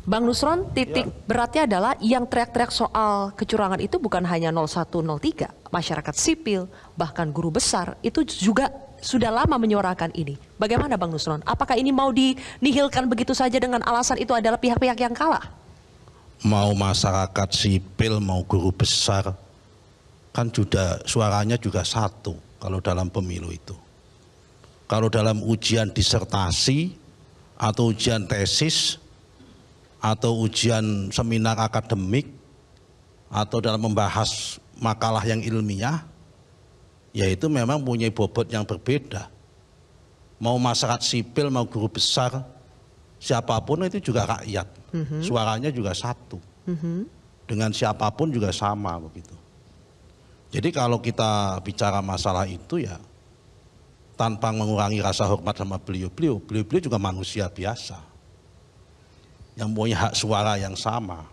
Bang Nusron, titik beratnya adalah yang teriak-teriak soal kecurangan itu bukan hanya 01, 03, masyarakat sipil, bahkan guru besar itu juga sudah lama menyuarakan ini. Bagaimana Bang Nusron? Apakah ini mau dinihilkan begitu saja dengan alasan itu adalah pihak-pihak yang kalah? Mau masyarakat sipil, mau guru besar, kan suaranya juga satu kalau dalam pemilu itu. Kalau dalam ujian disertasi atau ujian tesis atau ujian seminar akademik atau dalam membahas makalah yang ilmiah, ya itu memang punya bobot yang berbeda. Mau masyarakat sipil, mau guru besar, siapapun itu juga rakyat. Suaranya juga satu. Dengan siapapun juga sama begitu. Jadi kalau kita bicara masalah itu ya tanpa mengurangi rasa hormat sama beliau-beliau juga manusia biasa yang punya hak suara yang sama.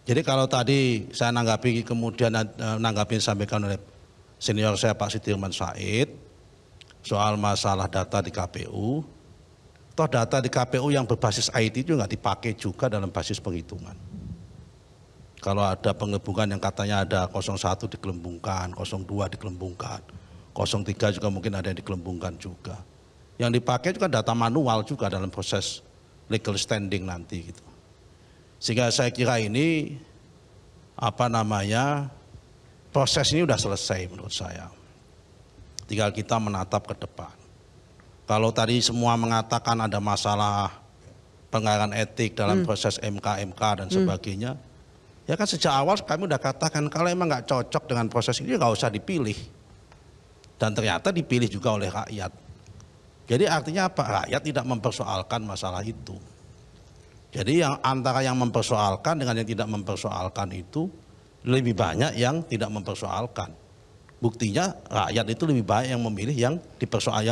Jadi kalau tadi saya nanggapi kemudian nanggapi disampaikan oleh senior saya Pak Sudirman Said soal masalah data di KPU, toh data di KPU yang berbasis IT itu nggak dipakai juga dalam basis penghitungan. Kalau ada pengelembungan yang katanya ada 01 digelembungkan, 02 digelembungkan, 03 juga mungkin ada yang digelembungkan juga. Yang dipakai juga data manual juga dalam proses legal standing nanti gitu. Sehingga saya kira ini proses ini sudah selesai menurut saya. Tinggal kita menatap ke depan. Kalau tadi semua mengatakan ada masalah pelanggaran etik dalam proses MK dan sebagainya, ya kan sejak awal kami sudah katakan kalau emang nggak cocok dengan proses ini nggak usah dipilih. Dan ternyata dipilih juga oleh rakyat. Jadi artinya apa? Rakyat tidak mempersoalkan masalah itu. Jadi yang antara yang mempersoalkan dengan yang tidak mempersoalkan itu lebih banyak yang tidak mempersoalkan. Buktinya rakyat itu lebih banyak yang memilih yang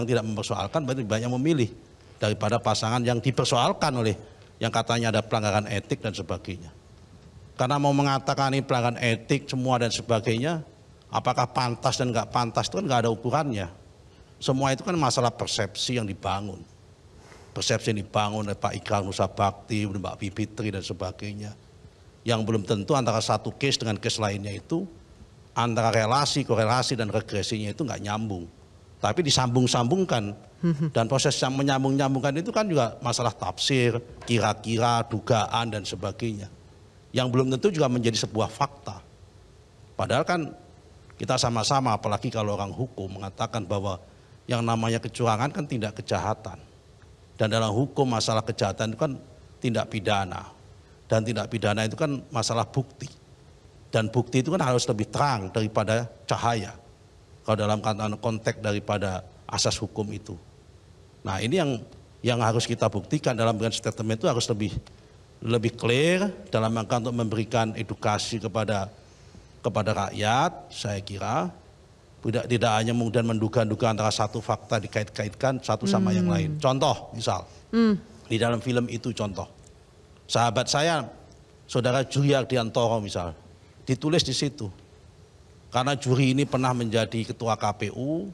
tidak mempersoalkan, berarti lebih banyak yang memilih daripada pasangan yang dipersoalkan oleh yang katanya ada pelanggaran etik dan sebagainya. Karena mau mengatakan ini pelanggaran etik semua dan sebagainya, apakah pantas dan nggak pantas itu kan nggak ada ukurannya. Semua itu kan masalah persepsi yang dibangun. Persepsi yang dibangun oleh Pak Ikrar Nusa Bakti, Mbak Bivitri dan sebagainya. Yang belum tentu antara satu case dengan case lainnya itu, antara relasi, korelasi dan regresinya itu nggak nyambung. Tapi disambung-sambungkan. Dan proses yang menyambung-nyambungkan itu kan juga masalah tafsir, kira-kira, dugaan dan sebagainya. Yang belum tentu juga menjadi sebuah fakta. Padahal kan kita sama-sama, apalagi kalau orang hukum mengatakan bahwa yang namanya kecurangan kan tindak kejahatan. Dan dalam hukum masalah kejahatan itu kan tindak pidana. Dan tindak pidana itu kan masalah bukti. Dan bukti itu kan harus lebih terang daripada cahaya. Kalau dalam konteks daripada asas hukum itu. Nah ini yang harus kita buktikan dalam statement itu harus lebih clear dalam rangka untuk memberikan edukasi kepada rakyat, saya kira. Tidak hanya kemudian menduga-duga antara satu fakta dikait-kaitkan satu sama yang lain. Contoh misal, di dalam film itu contoh. Sahabat saya, saudara Juri Ardiantoro misal, ditulis di situ. Karena juri ini pernah menjadi ketua KPU,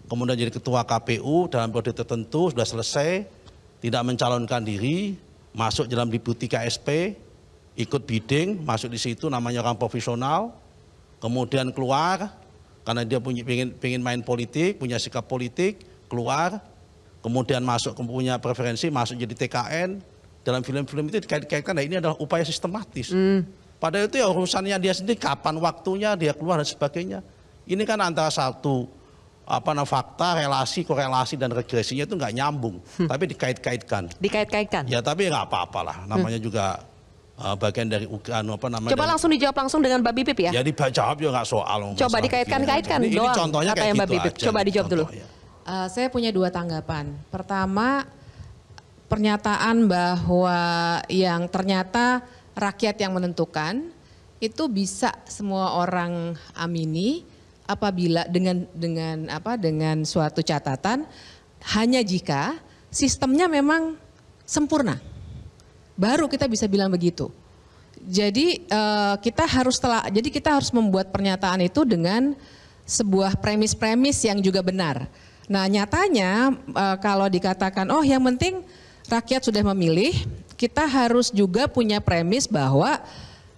kemudian jadi ketua KPU dalam periode tertentu, sudah selesai, tidak mencalonkan diri, masuk dalam deputi KSP, ikut bidding, masuk di situ namanya orang profesional, kemudian keluar, karena dia pengen main politik, punya sikap politik, keluar, kemudian masuk punya preferensi, masuk jadi TKN, dalam film-film itu dikait-kaitkan, nah ini adalah upaya sistematis. Padahal itu ya urusannya dia sendiri, kapan waktunya dia keluar dan sebagainya. Ini kan antara satu fakta, relasi, korelasi dan regresinya itu nggak nyambung, tapi dikait-kaitkan. Dikait-kaitkan. Ya tapi nggak apa-apalah, namanya juga bagian dari Coba langsung dijawab langsung dengan Mbak Bipip ya. Ya dijawab juga nggak soal. Coba dikaitkan-kaitkan doang. Ini contohnya kayak Mbak gitu Bipip. aja. Coba dijawab dulu. Saya punya dua tanggapan. Pertama, pernyataan bahwa yang ternyata rakyat yang menentukan itu bisa semua orang amini apabila dengan suatu catatan hanya jika sistemnya memang sempurna. Baru kita bisa bilang begitu. Jadi kita harus membuat pernyataan itu dengan sebuah premis-premis yang juga benar. Nah nyatanya kalau dikatakan oh yang penting rakyat sudah memilih, kita harus juga punya premis bahwa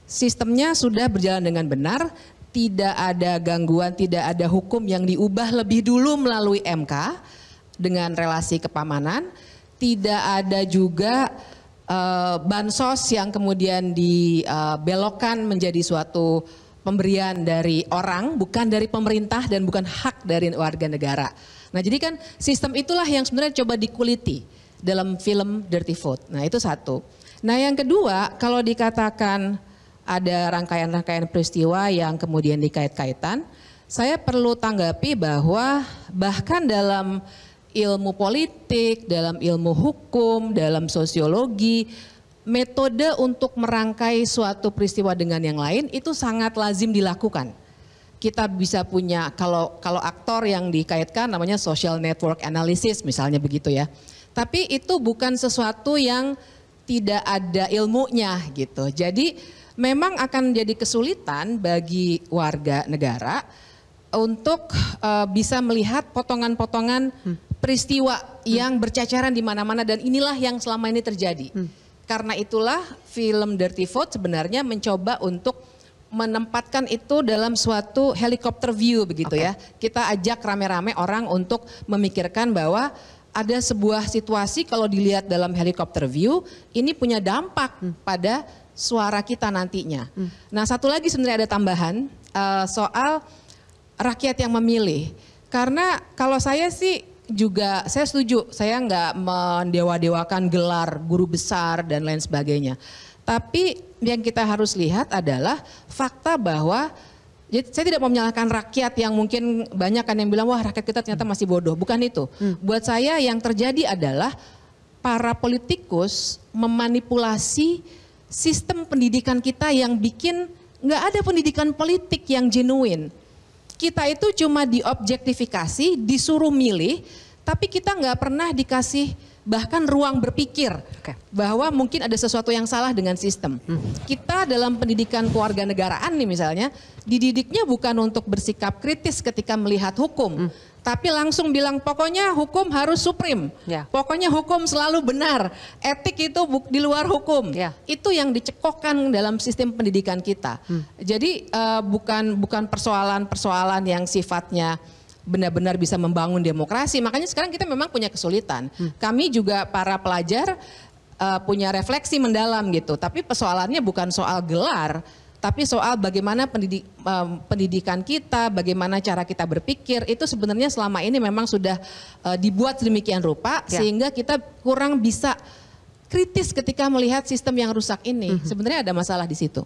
sistemnya sudah berjalan dengan benar, tidak ada gangguan, tidak ada hukum yang diubah lebih dulu melalui MK dengan relasi kepamanan, tidak ada juga bansos yang kemudian dibelokkan menjadi suatu pemberian dari orang, bukan dari pemerintah dan bukan hak dari warga negara. Nah jadi kan sistem itulah yang sebenarnya coba dikuliti dalam film Dirty Vote. Nah itu satu. Nah yang kedua, kalau dikatakan ada rangkaian-rangkaian peristiwa yang kemudian dikait-kaitan, saya perlu tanggapi bahwa bahkan dalam ilmu politik, dalam ilmu hukum, dalam sosiologi, metode untuk merangkai suatu peristiwa dengan yang lain itu sangat lazim dilakukan. Kita bisa punya, kalau aktor yang dikaitkan namanya social network analysis misalnya begitu ya. Tapi itu bukan sesuatu yang tidak ada ilmunya gitu. Jadi memang akan jadi kesulitan bagi warga negara untuk bisa melihat potongan-potongan peristiwa yang berceceran di mana-mana, dan inilah yang selama ini terjadi. Karena itulah film Dirty Vote sebenarnya mencoba untuk menempatkan itu dalam suatu helikopter view begitu ya. Kita ajak rame-rame orang untuk memikirkan bahwa ada sebuah situasi kalau dilihat dalam helikopter view ini punya dampak pada suara kita nantinya. Nah satu lagi sebenarnya ada tambahan soal rakyat yang memilih. Karena kalau saya sih juga saya setuju, saya nggak mendewa-dewakan gelar guru besar dan lain sebagainya. Tapi yang kita harus lihat adalah fakta bahwa saya tidak mau menyalahkan rakyat yang mungkin banyak kan yang bilang wah rakyat kita ternyata masih bodoh. Bukan itu. Buat saya yang terjadi adalah para politikus memanipulasi sistem pendidikan kita yang bikin nggak ada pendidikan politik yang genuine. Kita itu cuma diobjektifikasi, disuruh milih, tapi kita nggak pernah dikasih bahkan ruang berpikir bahwa mungkin ada sesuatu yang salah dengan sistem. Kita dalam pendidikan kewarganegaraan nih misalnya, dididiknya bukan untuk bersikap kritis ketika melihat hukum, tapi langsung bilang pokoknya hukum harus supreme, pokoknya hukum selalu benar, etik itu di luar hukum. Itu yang dicekokkan dalam sistem pendidikan kita. Jadi bukan persoalan-persoalan yang sifatnya benar-benar bisa membangun demokrasi. Makanya sekarang kita memang punya kesulitan. Kami juga para pelajar punya refleksi mendalam gitu. Tapi persoalannya bukan soal gelar, tapi soal bagaimana pendidikan kita, bagaimana cara kita berpikir. Itu sebenarnya selama ini memang sudah dibuat sedemikian rupa sehingga kita kurang bisa kritis ketika melihat sistem yang rusak ini. Sebenarnya ada masalah di situ.